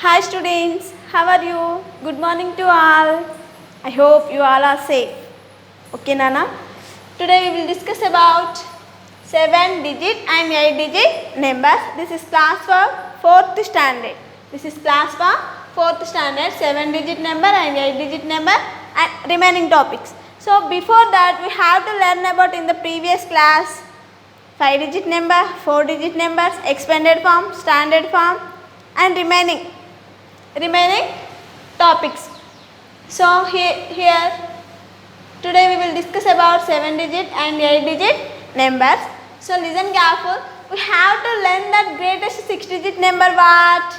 Hi students, how are you? Good morning to all. I hope you all are safe. Okay Nana? Today we will discuss about 7-digit and 8-digit numbers. This is class for 4th standard. This is class for 4th standard, 7-digit number and 8-digit number and remaining topics. So before that we have to learn about in the previous class 5-digit number, 4-digit numbers, expanded form, standard form and remaining topics. So here today we will discuss about 7-digit and 8-digit numbers. So listen careful. We have to learn the greatest 6-digit number what?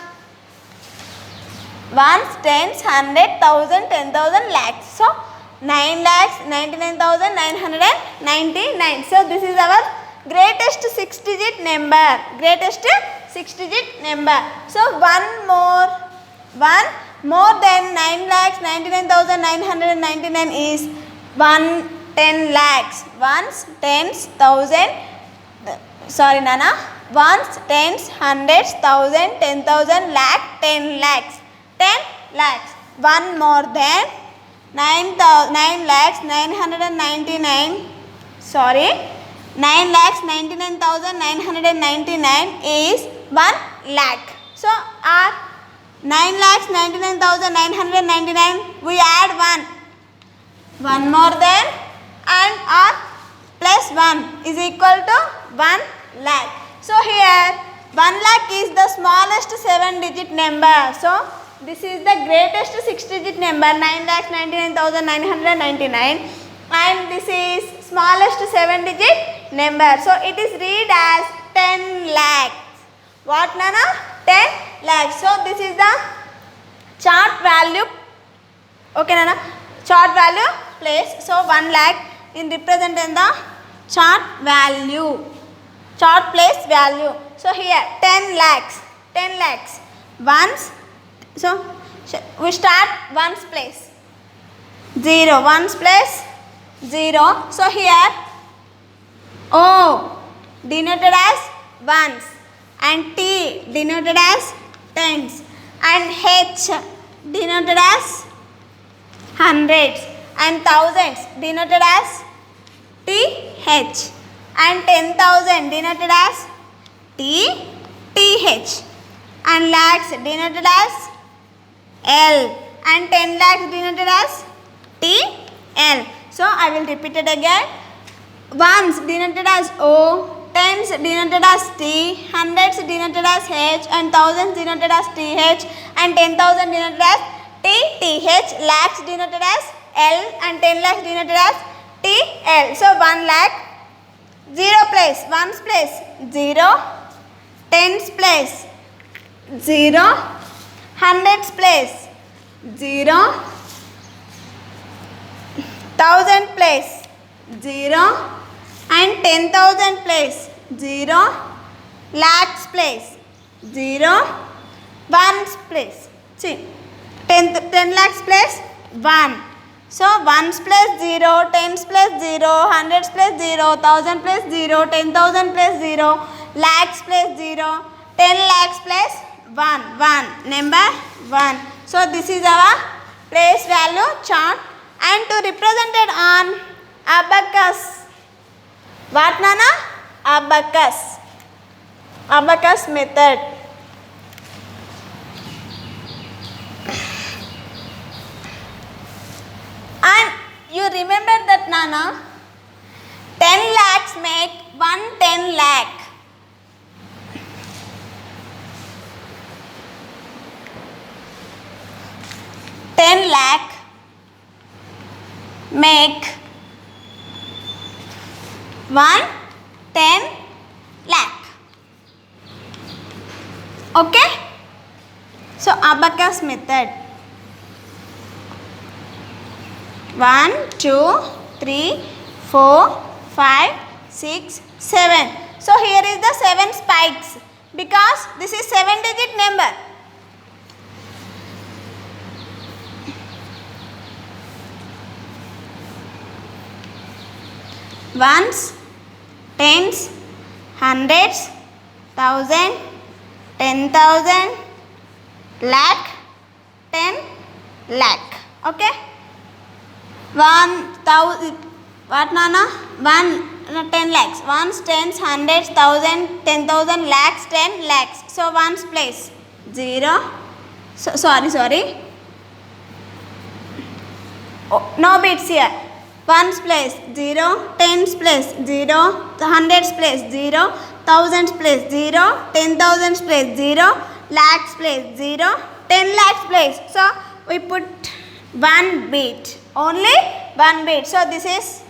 Ones, tens, hundred, thousand, 10,000, lakhs. So 9,99,999. So this is our greatest 6-digit number. Greatest 6-digit number. So one more than 9,99,999 is 110 lakhs. Ones, tens, thousand. Sorry, Nana. Ones, tens, hundreds, thousand, 10,000, lakh, 10 lakhs. 10 lakhs. One more than 9,999. Sorry. 9,99,999 is 1 lakh. So our 9,99,999 we add 1 more than and or plus 1 is equal to 1 lakh. So here 1 lakh is the smallest 7-digit number. So this is the greatest 6-digit number 9,99,999 and this is smallest 7-digit number. So it is read as 10 lakhs. What Nana? 10 lakhs. So this is the chart value. Okay Nana? Chart value place. So 1 lakh in represent in the chart value. Chart place value. So here 10 lakhs. 10 lakhs. Ones. So we start ones place. 0. Ones place 0. So here O denoted as ones and T denoted as tens and H denoted as hundreds and thousands denoted as TH and 10,000 denoted as TH and lakhs denoted as L and 10 lakhs denoted as TL. So I will repeat it again. Ones denoted as O, tens denoted as T, hundreds denoted as H and thousands denoted as TH and 10,000 denoted as TH, lakhs denoted as L and 10 lakhs denoted as TL. So 1 lakh, 0 place, ones place 0, tens place 0, hundreds place 0, thousand place 0 and 10,000 place 0, lakhs place 0, ones place. See, 10 lakhs place 1. So ones place 0, tens place 0, hundreds place 0, thousand place 0, 10,000 place 0, lakhs place 0, 10 lakhs place 1. Number 1. So this is our place value chart and to represent it on abacus. What Nana? Abacus. Abacus method. And you remember that Nana? 10 lakhs make 110 lakh. Lakh make 110 lakh. Okay? So abacus method. 1, 2, 3, 4, 5, 6, 7. So here is the 7 spikes because this is 7-digit number. Ones, tens, hundreds, thousand, 10,000, lakh, 10 lakh. Okay. 1,000. What Nana? 10 lakhs. Ones, tens, hundreds, thousand, 10,000, lakhs, 10 lakhs. So ones place 0. So, sorry. Oh, no bits here. Ones place 0, tens place 0, hundreds place 0, thousands place 0, 10,000s place 0, lakhs place 0, 10 lakhs place. So we put one bit, only one bit. So this is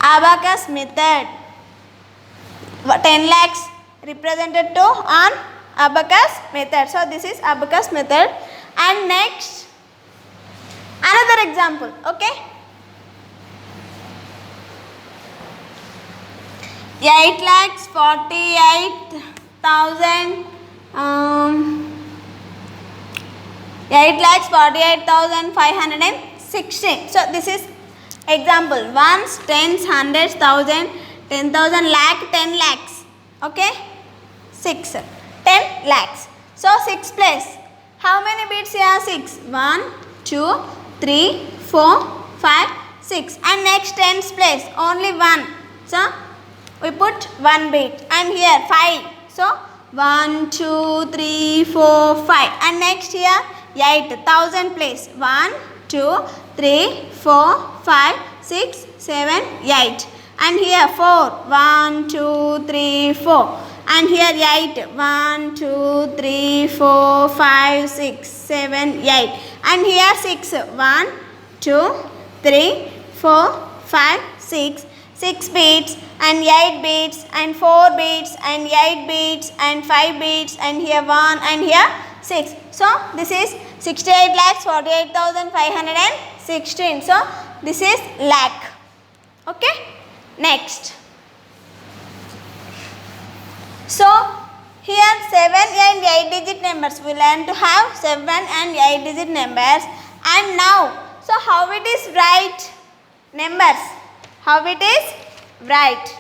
abacus method. 10 lakhs represented to on abacus method. So this is abacus method. And next another example. Okay. 8,48,000 8,48,516. So this is example. Ones, tens, hundreds, thousand, 10,000, lakh, 10 lakhs. Okay. 6, 10 lakhs. So 6 place. How many bits here? 6. 1, 2, 3, 4, 5, 6. And next tens place. Only 1. So we put one bit. And here 5. So 1, 2, 3, 4, 5. And next here 8,000 place. 1, 2, 3, 4, 5, 6, 7, 8. And here 4. 1, 2, 3, 4. And here 8. 1, 2, 3, 4, 5, 6, 7, 8. And here 6. 1, 2, 3, 4, 5, 6. 6 beats and 8 beats and 4 beats and 8 beats and 5 beats and here 1 and here 6. So this is 68,48,516. So this is lakh. Okay. Next. So here 7 and 8 digit numbers. We learn to have 7 and 8 digit numbers. And now, so how it is write numbers? How it is write?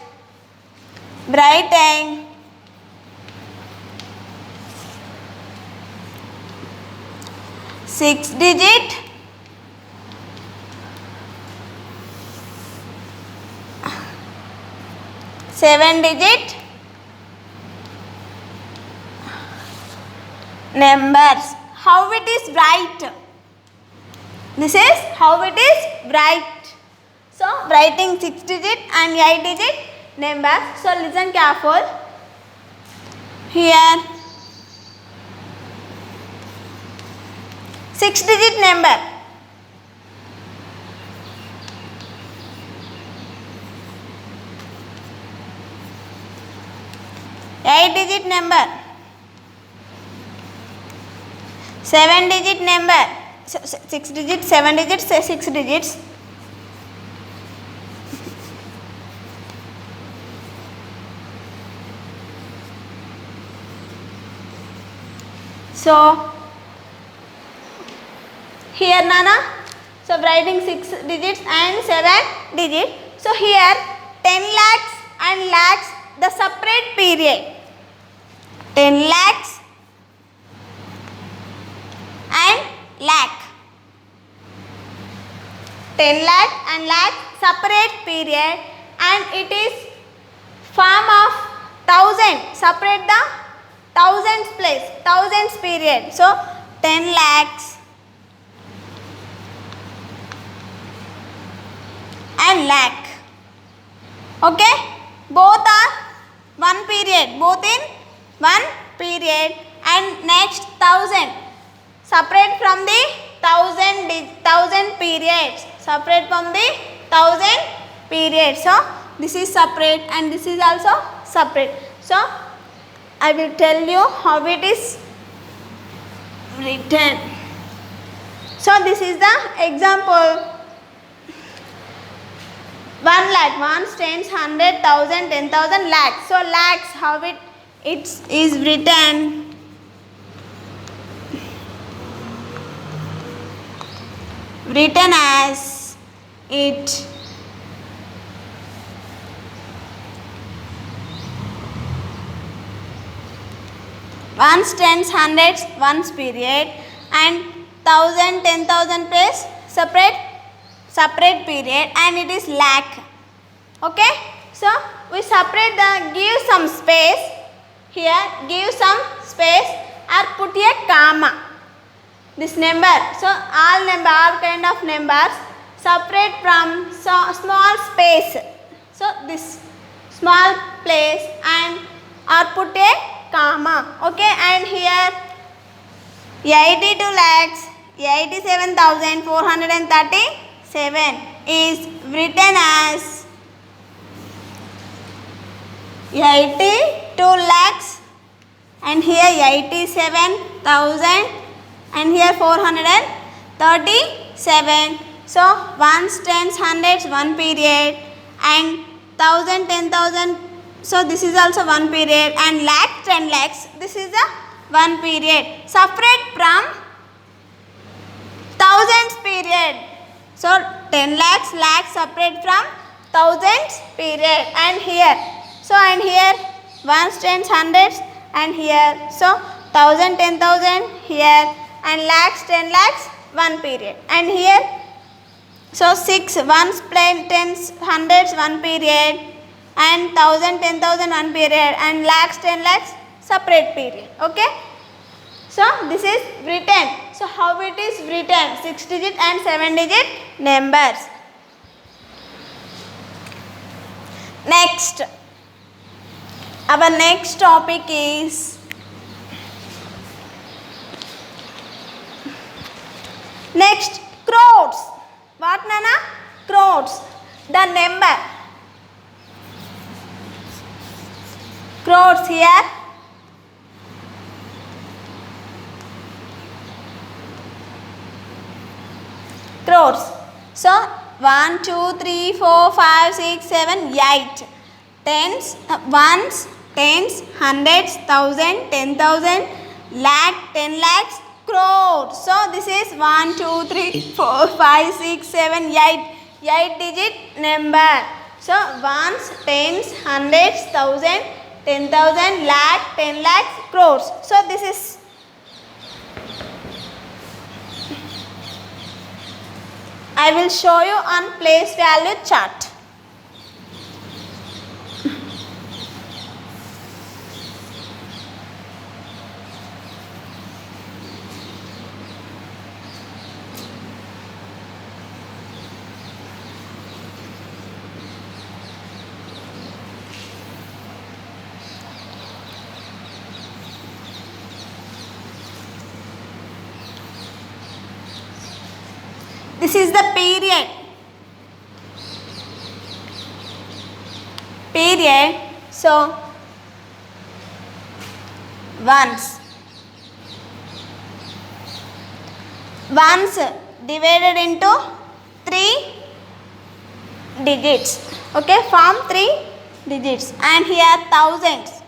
Writing 6 digit, 7 digit numbers. How it is write? This is how it is write. So writing 6 digit and 8 digit numbers. So listen careful. Here 6 digit number. Eight digit number. 7 digit number. 6 digits, 7 digits, 6 digits. So here Nana, so writing 6 digits and 7 digits. So here 10 lakhs and lakhs, the separate period. 10 lakhs and lakh. 10 lakh and lakh separate period, and it is form of 1000. Separate the thousands place, thousands period. So 10 lakhs and lakh. Okay, both are one period, both in one period. And next 1000, separate from the thousand periods, separate from the 1000 periods. So this is separate and this is also separate. So I will tell you how it is written. So this is the example. 1 lakh, ones, tens, 100, 1000, 10,000, lakhs. So lakhs, how it is written. Written as it. ones, tens, hundreds, ones period, and 1000, 10,000 place separate period, and it is lakh. Okay, so we separate give some space here, give some space or put a comma. This number, so all kind of numbers separate from small space. So this small place and or put a comma. Okay, and here 82 lakhs 87,437 is written as 82 lakhs and here 87,000 and here 437. So ones, tens, hundreds, one period, and 1000, 10,000. So this is also one period, and lakh, 10 lakhs. This is a one period. Separate from thousands period. So 10 lakhs, separate from thousands period. And here, so and here ones, tens, hundreds, and here so 1000, 10,000 here, and lakhs, 10 lakhs, one period. And here so 6 ones, tens, hundreds, one period, and 1000, 10,000, one period, and lakhs, 10 lakhs, separate period. Okay, so this is written. So how it is written? 6 digit and 7 digit numbers. Next, our next topic is next crores. What, Nana? Crores. The number. Crores here. Crores. So 1, 2, 3, 4, 5, 6, 7, 8. Tens, ones, tens, hundreds, thousand, 10,000, lakh, 10 lakhs, crores. So this is 1, 2, 3, 4, 5, 6, 7, 8. 8 digit number. So ones, tens, hundreds, thousand, 10,000, lakh, 10 lakhs, crores. So this is I will show you on place value chart. This is the period. So ones divided into 3 digits. Okay, form 3 digits. And here thousands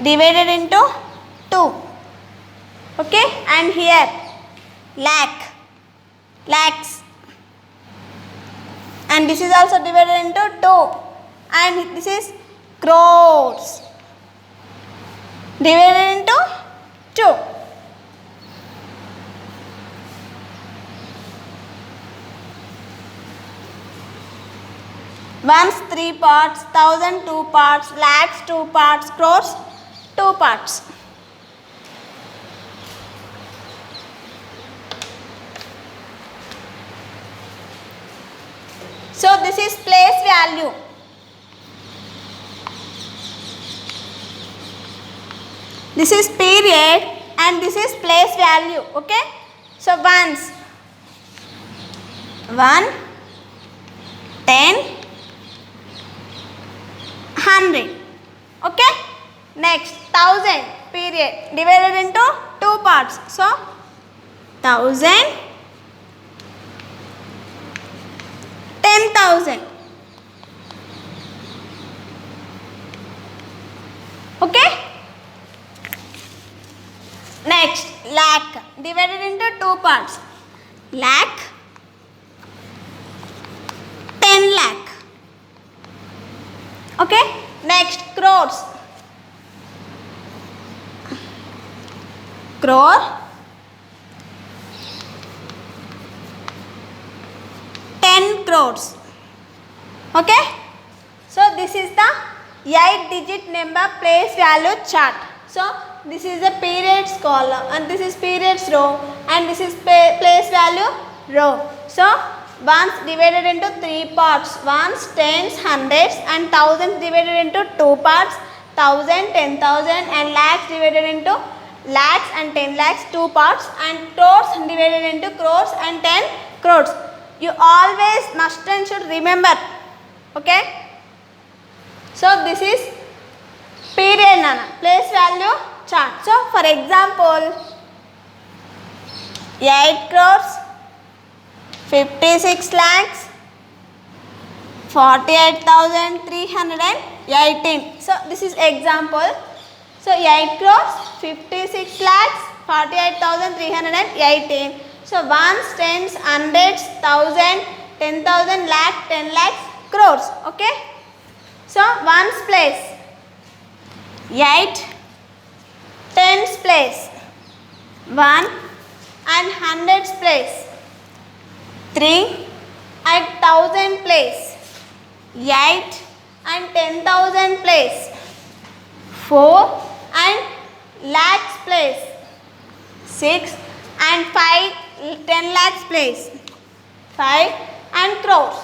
divided into 2. Okay, and here lakhs, and this is also divided into 2, and this is crores divided into 2. Ones 3 parts, thousand 2 parts, lakhs 2 parts, crores 2 parts. So this is place value. This is period and this is place value. Okay. So ones 1, 10, 100. Okay. Next 1000 period divided into 2 parts. So 1000, 10,000. Okay. Next lakh divided into 2 parts. Lakh, 10 lakh. Okay. Next, crores. Crore, 10 crores. Okay, so this is the 8-digit number place value chart. So this is the periods column and this is periods row and this is place value row. So ones divided into 3 parts, ones, tens, hundreds and thousands divided into 2 parts, 1000, 10,000 and lakhs divided into lakhs and 10 lakhs 2 parts, and crores divided into crores and 10 crores. You always must and should remember. Okay, so this is period nana, place value chart. So for example, 8 crores, 56 lakhs, 48,318. So this is example. So 8 crores, 56 lakhs, 48,318. So ones, tens, hundreds, thousand, 10,000, lakh, 10 lakhs, crores. Okay. So ones place 8, tens place 1 and hundreds place 3 and thousand place 8 and 10,000 place 4 and lakhs place 6 and 5 10 lakhs place 5 and crores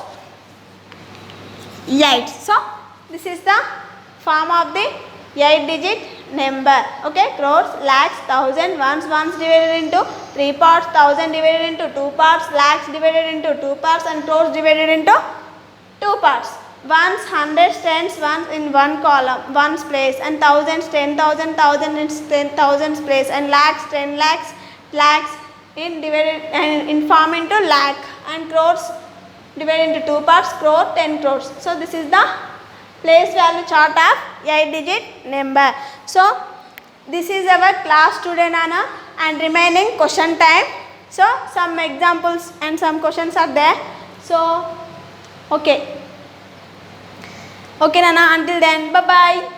8. So this is the form of the 8-digit number. Okay, crores, lakhs, thousand, ones divided into 3 parts, thousand divided into 2 parts, lakhs divided into 2 parts and crores divided into 2 parts. Ones, hundreds, tens, ones in one column, ones place, and thousands, 10,000, thousand in 10,000s place, and lakhs, 10 lakhs, lakhs in divided and in form into lakh, and crores divided into 2 parts, crore, 10 crores. So this is the place value chart of 8-digit number. So this is our class today, Nana, and remaining question time. So some examples and some questions are there. So okay, Nana, until then, bye bye.